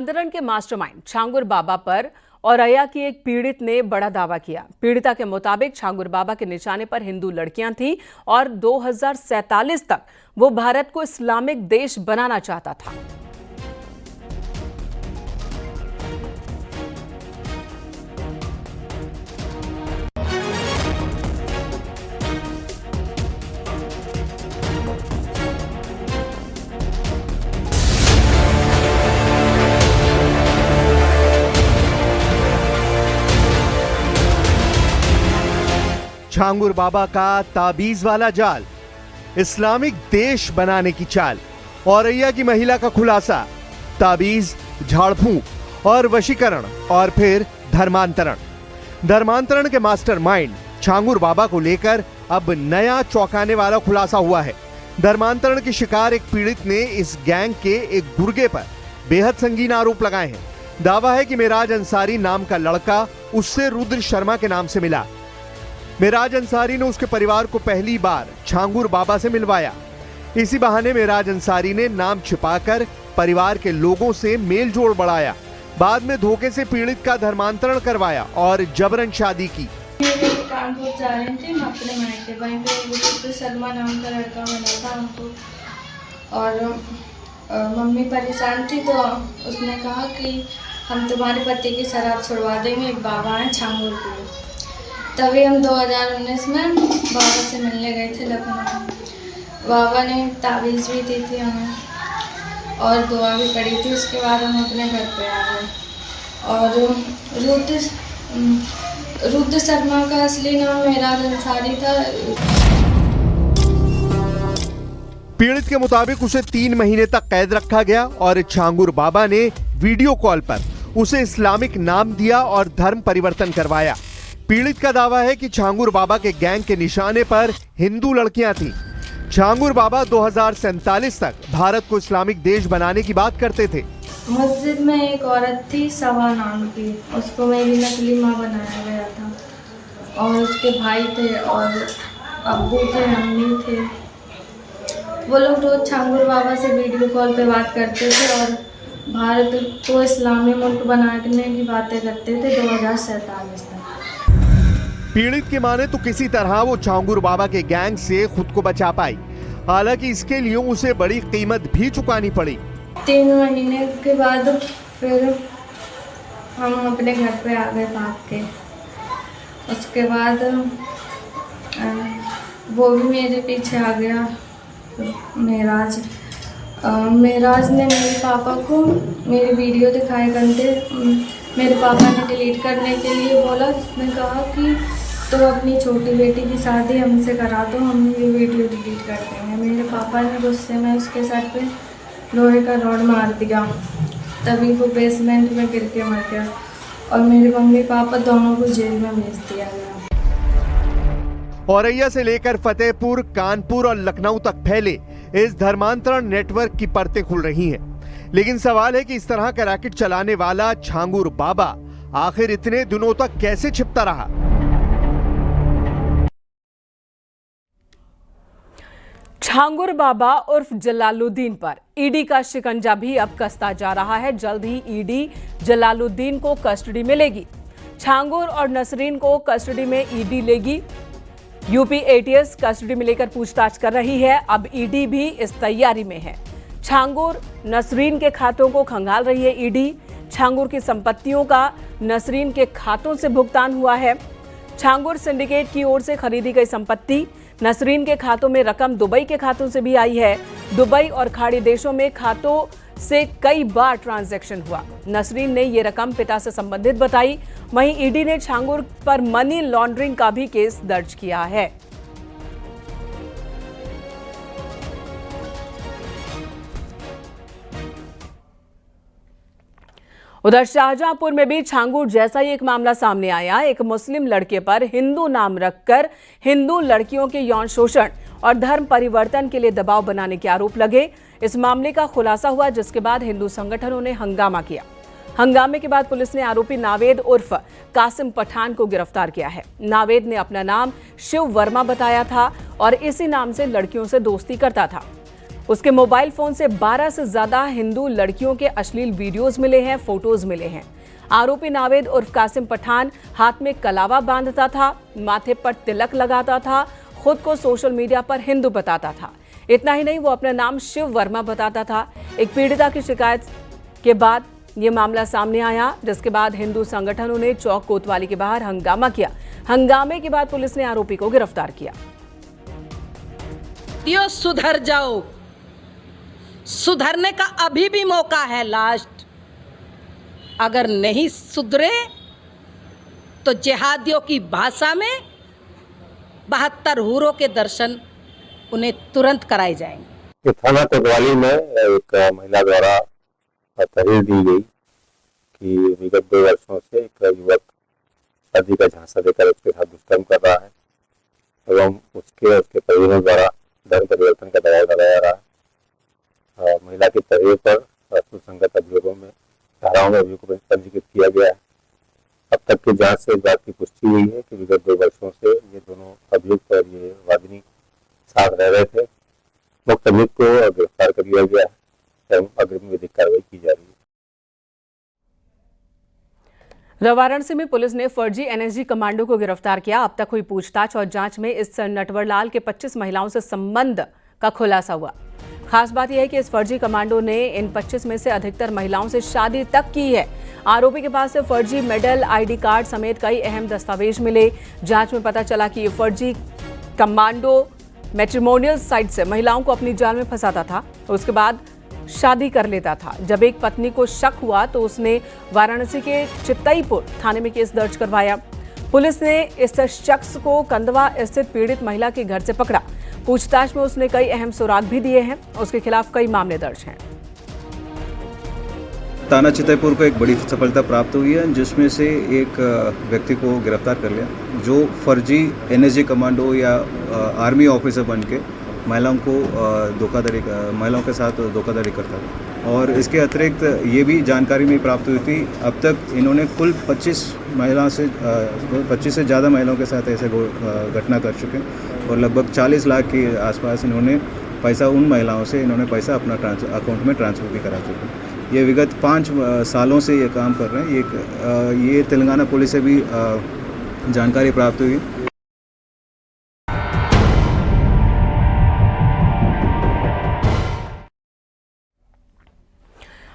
आंदोलन के मास्टरमाइंड छांगुर बाबा पर औरैया की एक पीड़ित ने बड़ा दावा किया। पीड़िता के मुताबिक छांगुर बाबा के निशाने पर हिंदू लड़कियां थीं और 2047 तक वो भारत को इस्लामिक देश बनाना चाहता था। छांगुर बाबा का ताबीज वाला जाल, इस्लामिक देश बनाने की चाल, औरैया की महिला का खुलासा, ताबीज, झाड़ फूंक और वशीकरण और फिर धर्मांतरण के मास्टरमाइंड छांगुर बाबा को लेकर अब नया चौंकाने वाला खुलासा हुआ है। धर्मांतरण की शिकार एक पीड़ित ने इस गैंग के एक गुर्गे पर बेहद संगीन आरोप लगाए हैं। दावा है कि मेराज अंसारी नाम का लड़का उससे रुद्र शर्मा के नाम से मिला। मेराज अंसारी ने उसके परिवार को पहली बार छांगुर बाबा से मिलवाया। इसी बहाने मेराज अंसारी ने नाम छिपाकर परिवार के लोगों से मेल जोड़ बढ़ाया। बाद में धोखे से पीड़ित का धर्मांतरण करवाया और जबरन शादी की। कानपुर जा रहे थे हम अपने मायके, वहीं पे तो सलमा नाम का लड़का मिला था हमको और मम्मी परेशान थी तो उसने कहा कि हम तुम्हारे पति की शराब छुड़वा देंगे, एक बाबा हैं छांगुर के। तभी हम 2019 में बाबा से मिलने गए थे लखनऊ। बाबा ने ताबीज़ भी दी थी हमें और दुआ भी पड़ी थी। उसके बाद हम अपने घर पे आ गए और रुद्र शर्मा का असली नाम मेराज अंसारी था। पीड़ित के मुताबिक उसे 3 महीने तक कैद रखा गया और छांगुर बाबा ने वीडियो कॉल पर उसे इस्लामिक नाम दिया और धर्म परिवर्तन करवाया। पीड़ित का दावा है कि छांगुर बाबा के गैंग के निशाने पर हिंदू लड़कियां थीं। छांगुर बाबा 2047 तक भारत को इस्लामिक देश बनाने की बात करते थे। मस्जिद में एक औरत थी सवा नाम की, उसको मेरी नकली माँ बनाया गया था और उसके भाई थे और अब्बू थे, अम्मी थे। वो लोग रोज छांगुर बाबा से वीडियो कॉल पे बात करते थे और भारत को इस्लामी मुल्क बनाने की बातें करते थे 2047 तक। पीड़ित के माने तो किसी तरह वो छांगुर बाबा के गैंग से खुद को बचा पाई, हालांकि इसके लिए उसे बड़ी कीमत भी चुकानी पड़ी। 3 महीने के बाद फिर हम अपने घर पे आ गए भाग के। उसके बाद वो भी मेरे पीछे आ गया मेराज ने मेरे पापा को मेरी वीडियो दिखाए घंटे मेरे पापा ने डिलीट करने के लिए बोला। उसने कहा कि तो अपनी छोटी बेटी की शादी हमसे करा दो, हम ये वीडियो डिलीट कर देंगे। मेरे पापा ने गुस्से में उसके सर पे लोहे का रॉड मार दिया, तभी वो बेसमेंट में गिर के मर गया और मेरे मम्मी पापा दोनों को जेल में भेज दिया गया। औरैया से लेकर फतेहपुर, कानपुर और लखनऊ तक फैले इस धर्मांतरण नेटवर्क की परतें खुल रही हैं। लेकिन सवाल है कि इस तरह का रैकेट चलाने वाला छांगुर बाबा आखिर इतने दिनों तक कैसे छिपता रहा। छांगुर बाबा उर्फ जलालुद्दीन पर ईडी का शिकंजा भी अब कसता जा रहा है। जल्द ही ईडी जलालुद्दीन को कस्टडी में लेगी। छांगुर और नसरीन को कस्टडी में ईडी लेगी। यूपी एटीएस कस्टडी में लेकर पूछताछ कर रही है। अब ईडी भी इस तैयारी में है। छांगुर नसरीन के खातों को खंगाल रही है ईडी। छांगुर की संपत्तियों का नसरीन के खातों से भुगतान हुआ है। छांगुर सिंडिकेट की ओर से खरीदी गई संपत्ति नसरीन के खातों में रकम दुबई के खातों से भी आई है। दुबई और खाड़ी देशों में खातों से कई बार ट्रांजैक्शन हुआ। नसरीन ने ये रकम पिता से संबंधित बताई। वहीं ईडी ने छांगुर पर मनी लॉन्ड्रिंग का भी केस दर्ज किया है। उधर शाहजहांपुर में भी छांगुर जैसा ही एक मामला सामने आया। एक मुस्लिम लड़के पर हिंदू नाम रखकर हिंदू लड़कियों के यौन शोषण और धर्म परिवर्तन के लिए दबाव बनाने के आरोप लगे। इस मामले का खुलासा हुआ, जिसके बाद हिंदू संगठनों ने हंगामा किया। हंगामे के बाद पुलिस ने आरोपी नावेद उर्फ कासिम पठान को गिरफ्तार किया है। नावेद ने अपना नाम शिव वर्मा बताया था और इसी नाम से लड़कियों से दोस्ती करता था। उसके मोबाइल फोन से 12 से ज्यादा हिंदू लड़कियों के अश्लील वीडियोस मिले हैं, फोटोज मिले हैं। आरोपी नावेद उर्फ कासिम पठान हाथ में कलावा बांधता था, माथे पर तिलक लगाता था, खुद को सोशल मीडिया पर हिंदू बताता था। इतना ही नहीं, वो अपना नाम शिव वर्मा बताता था। एक पीड़िता की शिकायत के बाद ये मामला सामने आया, जिसके बाद हिंदू संगठनों ने चौक कोतवाली के बाहर हंगामा किया। हंगामे के बाद पुलिस ने आरोपी को गिरफ्तार किया। सुधर जाओ, सुधरने का अभी भी मौका है लास्ट। अगर नहीं सुधरे तो जिहादियों की भाषा में 72 हूरों के दर्शन उन्हें तुरंत कराए जाएंगे। थाना कोतवाली में एक महिला द्वारा तहरीर दी गई कि विगत 2 वर्षों से एक युवक शादी का झांसा देकर उसके साथ दुष्कर्म कर रहा है एवं उसके परिजनों द्वारा धर्म परिवर्तन का दबाव डाला जा रहा है। महिला की तहरीर पर सुसंगत अभियोगों में धाराओं में अभियोग पंजीकृत किया गया है। अब तक की जांच से इस बात की पुष्टि हुई है कि विगत 2 वर्षों से ये दोनों अभियुक्त और ये वादिनी साथ रह रहे थे। मुक्त अभियुक्त को गिरफ्तार कर लिया गया है एवं अग्रिम विधिक कार्रवाई की जा रही है। वाराणसी में पुलिस ने फर्जी एनएसजी कमांडो को गिरफ्तार किया। अब तक हुई पूछताछ और जांच में इस नटवरलाल के 25 महिलाओं से संबंध का खुलासा हुआ। खास बात यह है कि इस फर्जी कमांडो ने इन 25 में से अधिकतर महिलाओं से शादी तक की है। आरोपी के पास से फर्जी मेडल, आईडी कार्ड समेत कई अहम दस्तावेज मिले। जांच में पता चला कि ये फर्जी कमांडो मैट्रिमोनियल साइट से महिलाओं को अपनी जाल में फंसाता था, उसके बाद शादी कर लेता था। जब एक पत्नी को शक हुआ तो उसने वाराणसी के चित्तईपुर थाने में केस दर्ज करवाया। पुलिस ने इस शख्स को कंदवा स्थित पीड़ित महिला के घर से पकड़ा। पूछताछ में उसने कई अहम सुराग भी दिए हैं। उसके खिलाफ कई मामले दर्ज हैं। थाना चित्तईपुर को एक बड़ी सफलता प्राप्त हुई है, जिसमें से एक व्यक्ति को गिरफ्तार कर लिया जो फर्जी एनएसजी कमांडो या आर्मी ऑफिसर बन के महिलाओं के साथ धोखाधड़ी करता था। और इसके अतिरिक्त ये भी जानकारी में प्राप्त हुई थी, अब तक इन्होंने कुल 25 से ज़्यादा महिलाओं के साथ ऐसे घटना कर चुके हैं और लगभग 40 लाख के आसपास इन्होंने पैसा उन महिलाओं से अपना अकाउंट में ट्रांसफ़र भी करा चुके हैं। ये विगत 5 सालों से ये काम कर रहे हैं। ये तेलंगाना पुलिस से भी जानकारी प्राप्त हुई।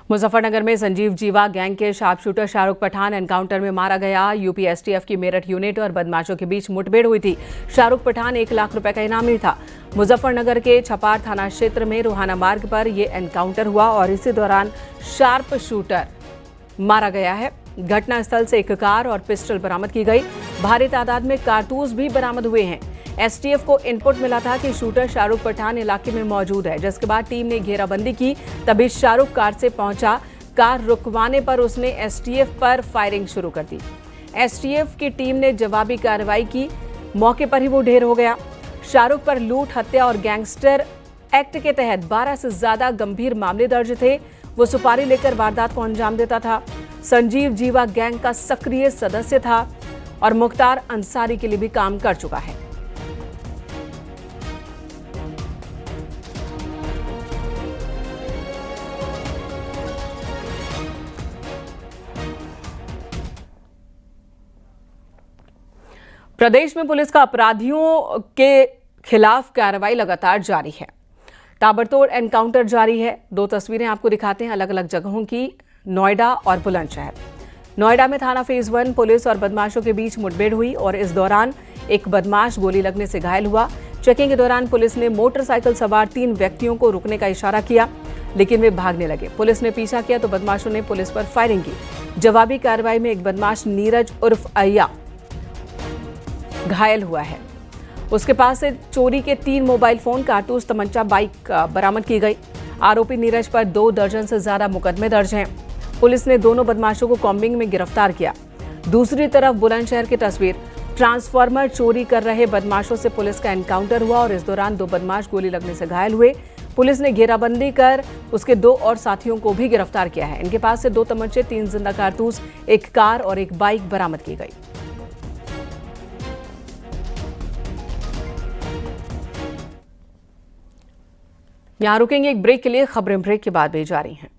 मुजफ्फरनगर में संजीव जीवा गैंग के sharp shooter Shahrukh Pathan encounter में मारा गया। यूपी एसटीएफ की मेरठ यूनिट और बदमाशों के बीच मुठभेड़ हुई थी। शाहरुख पठान 1 लाख रुपए का इनामी था। मुजफ्फरनगर के छपार थाना क्षेत्र में रोहाना मार्ग पर यह एनकाउंटर हुआ और इसी दौरान शार्प शूटर मारा गया है। घटनास्थल से एक कार और पिस्टल बरामद की गई। भारी तादाद में कारतूस भी बरामद हुए हैं। एसटीएफ को इनपुट मिला था कि शूटर शाहरुख पठान इलाके में मौजूद है, जिसके बाद टीम ने घेराबंदी की। तभी शाहरुख कार से पहुंचा। कार रुकवाने पर उसने एसटीएफ पर फायरिंग शुरू कर दी। एसटीएफ की टीम ने जवाबी कार्रवाई की। मौके पर ही वो ढेर हो गया। शाहरुख पर लूट, हत्या और गैंगस्टर एक्ट के तहत 12 से ज्यादा गंभीर मामले दर्ज थे। वो सुपारी लेकर वारदात को अंजाम देता था। संजीव जीवा गैंग का सक्रिय सदस्य था और मुख्तार अंसारी के लिए भी काम कर चुका है। प्रदेश में पुलिस का अपराधियों के खिलाफ कार्रवाई लगातार जारी है। ताबड़तोड़ एनकाउंटर जारी है। 2 तस्वीरें आपको दिखाते हैं अलग अलग जगहों की, नोएडा और बुलंदशहर। नोएडा में थाना फेज 1 पुलिस और बदमाशों के बीच मुठभेड़ हुई और इस दौरान एक बदमाश गोली लगने से घायल हुआ। चेकिंग के दौरान पुलिस ने मोटरसाइकिल सवार 3 व्यक्तियों को रुकने का इशारा किया, लेकिन वे भागने लगे। पुलिस ने पीछा किया तो बदमाशों ने पुलिस पर फायरिंग की। जवाबी कार्रवाई में एक बदमाश नीरज उर्फ अय्या घायल हुआ है। उसके पास से चोरी के 3 मोबाइल फोन, कारतूस, तमंचा, बाइक बरामद की गई। आरोपी नीरज पर 2 दर्जन से ज्यादा मुकदमे दर्ज हैं। पुलिस ने दोनों बदमाशों को कॉम्बिंग में गिरफ्तार किया। दूसरी तरफ बुलंदशहर की तस्वीर, ट्रांसफार्मर चोरी कर रहे बदमाशों से पुलिस का एनकाउंटर हुआ और इस दौरान 2 बदमाश गोली लगने से घायल हुए। पुलिस ने घेराबंदी कर उसके 2 और साथियों को भी गिरफ्तार किया है। इनके पास से 2 तमंचे, 3 जिंदा कारतूस, 1 कार और 1 बाइक बरामद की गई। यहाँ रुकेंगे एक ब्रेक के लिए, खबरें ब्रेक के बाद भी जारी हैं।